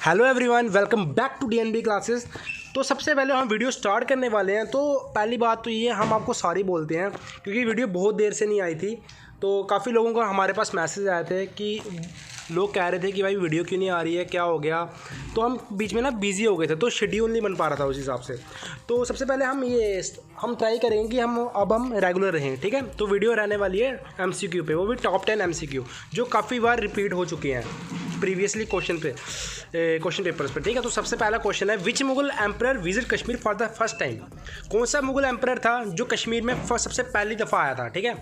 Hello everyone, welcome back to DNB classes. तो सबसे पहले हम वीडियो स्टार्ट करने वाले हैं। तो पहली बात तो ये हम आपको सॉरी बोलते हैं क्योंकि वीडियो बहुत देर से नहीं आई थी। तो काफ़ी लोगों को हमारे पास मैसेज आए थे कि लोग कह रहे थे कि भाई वीडियो क्यों नहीं आ रही है, क्या हो गया। तो हम बीच में बिज़ी हो गए थे, तो शेड्यूल नहीं बन पा रहा था उस हिसाब से। तो सबसे पहले हम ट्राई करेंगे कि हम रेगुलर रहें, ठीक है। तो वीडियो रहने वाली है एमसीक्यू पे, वो भी टॉप 10 एमसीक्यू जो काफ़ी बार रिपीट हो चुके हैं प्रीवियसली क्वेश्चन पेपर्स पे, ठीक है। तो सबसे पहला क्वेश्चन है, which Mughal emperor visit Kashmir for the first time. कौन सा मुगल एम्परर था जो कश्मीर में सबसे पहली दफ़ा आया था, ठीक है।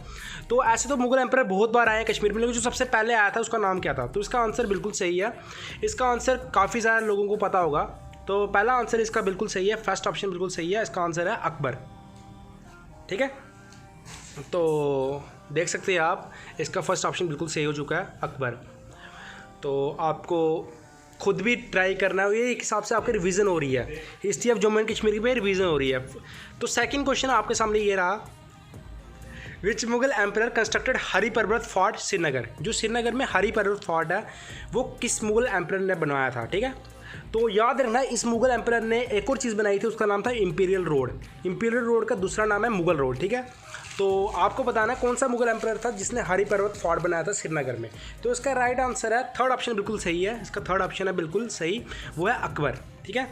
तो ऐसे तो मुगल एम्परर बहुत बार आए हैं कश्मीर में, लेकिन जो सबसे पहले आया था उसका नाम क्या था। तो इसका आंसर बिल्कुल सही है। इसका आंसर काफ़ी सारे लोगों को पता होगा। तो पहला आंसर इसका बिल्कुल सही है, फर्स्ट ऑप्शन बिल्कुल सही है। इसका आंसर है अकबर, ठीक है। तो देख सकते हैं आप, इसका फर्स्ट ऑप्शन बिल्कुल सही हो चुका है, अकबर। तो आपको खुद भी ट्राई करना है, ये एक हिसाब से आपकी रिवीजन हो रही है, history of Jammu and Kashmir की भी रिवीजन हो रही है। तो सेकंड क्वेश्चन आपके सामने ये रहा, विच मुगल एम्परर कंस्ट्रक्टेड हरी पर्वत फोर्ट श्रीनगर। जो श्रीनगर में हरी पर्वत फोर्ट है वो किस मुगल एम्परर ने बनवाया था, ठीक है। तो याद रखना, इस मुगल एम्परर ने एक और चीज़ बनाई थी, उसका नाम था इंपीरियल रोड। इंपीरियल रोड का दूसरा नाम है मुगल रोड, ठीक है। तो आपको बताना है कौन सा मुगल एम्परर था जिसने हरी पर्वत फोर्ट बनाया था श्रीनगर में। तो इसका राइट आंसर है, थर्ड ऑप्शन बिल्कुल सही है। इसका थर्ड ऑप्शन है बिल्कुल सही, वो है अकबर, ठीक है।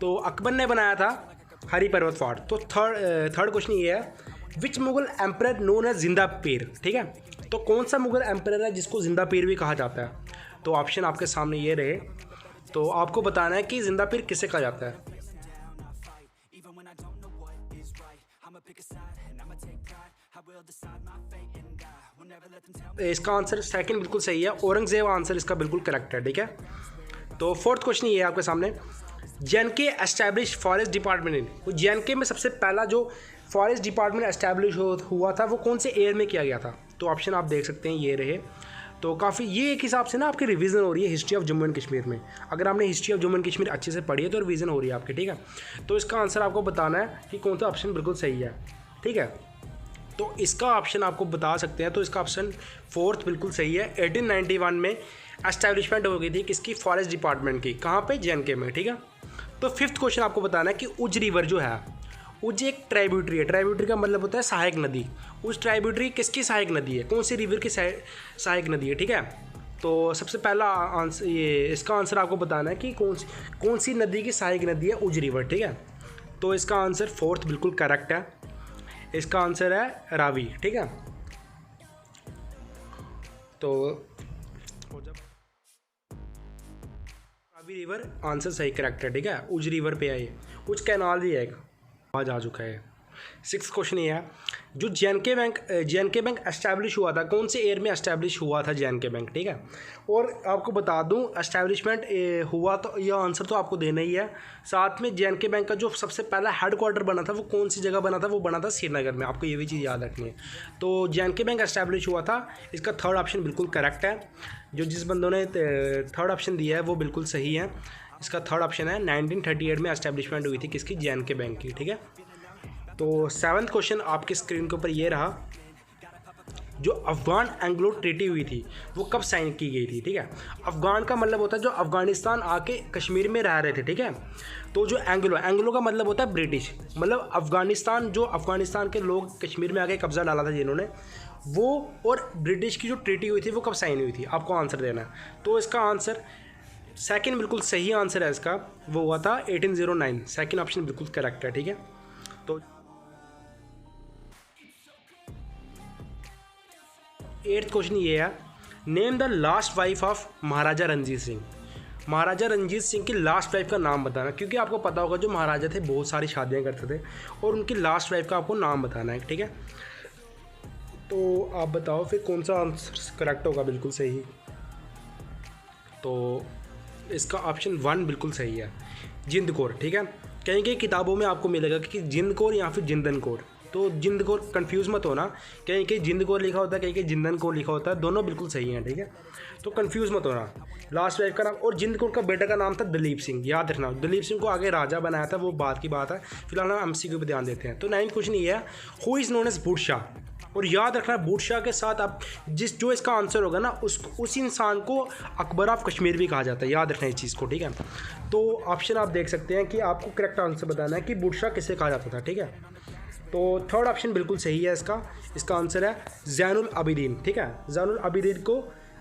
तो अकबर ने बनाया था हरी पर्वत फोर्ट। तो थर्ड क्वेश्चन ये है, which Mughal emperor known as जिंदा पीर, ठीक है। तो कौन सा मुगल एम्परर है जिसको जिंदा पीर भी कहा जाता है। तो ऑप्शन आपके सामने ये रहे। तो आपको बताना है कि जिंदा पीर किसे कहा जाता है। इसका आंसर सेकंड बिल्कुल सही है, औरंगजेब आंसर इसका बिल्कुल करेक्ट है, ठीक है। तो फोर्थ क्वेश्चन ये है आपके सामने, JNK establish forest department in. JNK में सबसे पहला जो फॉरेस्ट डिपार्टमेंट एस्टैब्लिश हुआ था वो कौन से ईयर में किया गया था। तो ऑप्शन आप देख सकते हैं ये रहे। तो काफ़ी ये एक हिसाब से ना आपकी रिवीजन हो रही है history of Jammu and Kashmir में। अगर आपने history of Jammu and Kashmir अच्छे से पढ़ी है तो रिवीजन हो रही है आपकी, ठीक है। तो इसका आंसर आपको बताना है कि कौन सा ऑप्शन बिल्कुल सही है, ठीक है। तो इसका ऑप्शन आपको बता सकते हैं। तो इसका ऑप्शन फोर्थ बिल्कुल सही है। 1891 में एस्टैब्लिशमेंट हो गई थी किसकी, फॉरेस्ट डिपार्टमेंट की। कहाँ पे, जेएनके में, ठीक है। तो फिफ्थ क्वेश्चन आपको बताना है कि उज रिवर जो है, उज एक ट्राइब्यूटरी है। ट्राइब्यूटरी का मतलब होता है सहायक नदी। उस ट्राइब्यूटरी किसकी सहायक नदी है, कौन सी रिवर की सहायक नदी है, ठीक है। तो सबसे पहला आंसर इसका आंसर आपको बताना है कि कौन सी नदी की सहायक नदी है, उज रिवर, ठीक है। तो इसका आंसर फोर्थ बिल्कुल करेक्ट है। इसका आंसर है रावी, ठीक है। तो रावी रिवर आंसर सही करेक्ट है, ठीक है। उज रिवर पे है, ये उज कैनाल भी है एक, आज आ चुका है। सिक्स क्वेश्चन ये है, जो जेएनके बैंक एस्टैब्लिश हुआ था, कौन से ईयर में एस्टैब्लिश हुआ था जेएनके बैंक, ठीक है। और आपको बता दूं, एस्टैब्लिशमेंट हुआ तो यह आंसर तो आपको देना ही है। साथ में जेएनके बैंक का जो सबसे पहला हेडक्वार्टर बना था वो कौन सी जगह बना था, वो बना था श्रीनगर में। आपको ये भी चीज़ याद रखनी है। तो जेएनके बैंक एस्टैब्लिश हुआ था, इसका थर्ड ऑप्शन बिल्कुल करेक्ट है। जो जिस बंदों ने थर्ड ऑप्शन दिया है वो बिल्कुल सही है। इसका थर्ड ऑप्शन है, 1938 में एस्टैब्लिशमेंट हुई थी किसकी, जेएनके बैंक की, ठीक है। तो सेवन्थ क्वेश्चन आपकी स्क्रीन के ऊपर ये रहा, जो अफगान एंग्लो ट्रीटी हुई थी वो कब साइन की गई थी, ठीक है। अफगान का मतलब होता है जो अफगानिस्तान आके कश्मीर में रह रहे थे, ठीक है। तो जो एंग्लो का मतलब होता है ब्रिटिश, मतलब अफगानिस्तान के लोग कश्मीर में आके कब्जा डाला था जिन्होंने, वो और ब्रिटिश की जो ट्रीटी हुई थी वो कब साइन हुई थी, आपको आंसर देना है। तो इसका आंसर सेकंड बिल्कुल सही आंसर है इसका, वो हुआ था 1809। सेकंड ऑप्शन बिल्कुल करेक्ट है, ठीक है। तो एट्थ क्वेश्चन ये है, name the last wife of Maharaja Ranjit Singh. Maharaja Ranjit Singh की लास्ट वाइफ का नाम बताना, क्योंकि आपको पता होगा जो महाराजा थे बहुत सारी शादियां करते थे और उनकी लास्ट वाइफ का आपको नाम बताना है, ठीक है। तो आप बताओ फिर कौन सा आंसर करेक्ट होगा बिल्कुल सही। तो इसका ऑप्शन 1 बिल्कुल सही है, जिंद कौर, ठीक है। कहीं कहीं किताबों में आपको मिलेगा कि जिंद कौर या फिर जिंदन कौर। तो जिंद कौर कंफ्यूज मत होना, कहीं कहीं जिंद कौर लिखा होता है, कहीं कहीं जिंदन कौर लिखा होता है, दोनों बिल्कुल सही हैं, ठीक है। तो कंफ्यूज मत होना। लास्ट वाइफ का नाम, और जिंद कौर का बेटा का नाम था दलीप सिंह, याद रखना। दलीप सिंह को आगे राजा बनाया था, वो बात की बात है। फिलहाल हम एमसीक्यू पे ध्यान देते हैं। तो 9th क्वेश्चन ये है, हु इज़ नोन एज बुट शाह। और याद रखना बूटशाह के साथ आप जो इसका आंसर होगा ना उस इंसान को अकबर ऑफ कश्मीर भी कहा जाता है, याद रखना इस चीज़ को, ठीक है। तो ऑप्शन आप देख सकते हैं कि आपको करेक्ट आंसर बताना है कि बूटशाह किसे कहा जाता था, ठीक है। तो थर्ड ऑप्शन बिल्कुल सही है इसका आंसर है ज़ैनुल आबिदीन, ठीक है। ज़ैनुल आबिदीन को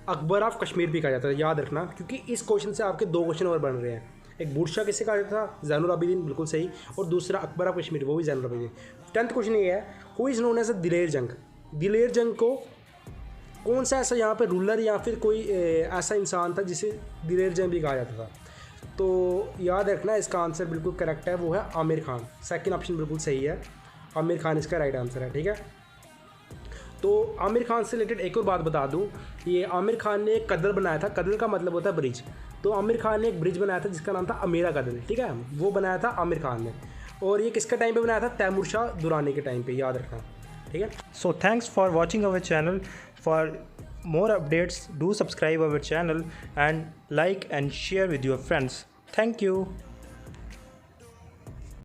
अकबर ऑफ कश्मीर भी कहा जाता है, याद रखना, क्योंकि इस क्वेश्चन से आपके 2 क्वेश्चन और बन रहे हैं। एक बूटशाह किसे कहा जाता था, ज़ैनुल आबिदीन, बिल्कुल सही, और दूसरा अकबर ऑफ कश्मीर, वो भी ज़ैनुल आबिदीन। 10th क्वेश्चन ये है, हु इज़ नोन एज दिलेर जंग। दिलेर जंग को कौन सा ऐसा यहाँ पे रूलर या फिर कोई ऐसा इंसान था जिसे दिलेर जंग भी कहा जाता था। तो याद रखना इसका आंसर बिल्कुल करेक्ट है, वो है आमिर खान। सेकंड ऑप्शन बिल्कुल सही है, आमिर खान इसका राइट आंसर है, ठीक है। तो आमिर खान से रिलेटेड एक और बात बता दूं, ये आमिर खान ने एक कदल बनाया था, कदल का मतलब होता है ब्रिज। तो आमिर खान ने एक ब्रिज बनाया था जिसका नाम था अमीरा कदल, ठीक है, वो बनाया था आमिर खान ने। और ये किसके टाइम पे बनाया था, तैमूर शाह दुरानी के टाइम पे, याद रखना, ठीक है। So thanks for watching our channel. For more updates, do subscribe our channel and like and share with your friends. Thank you.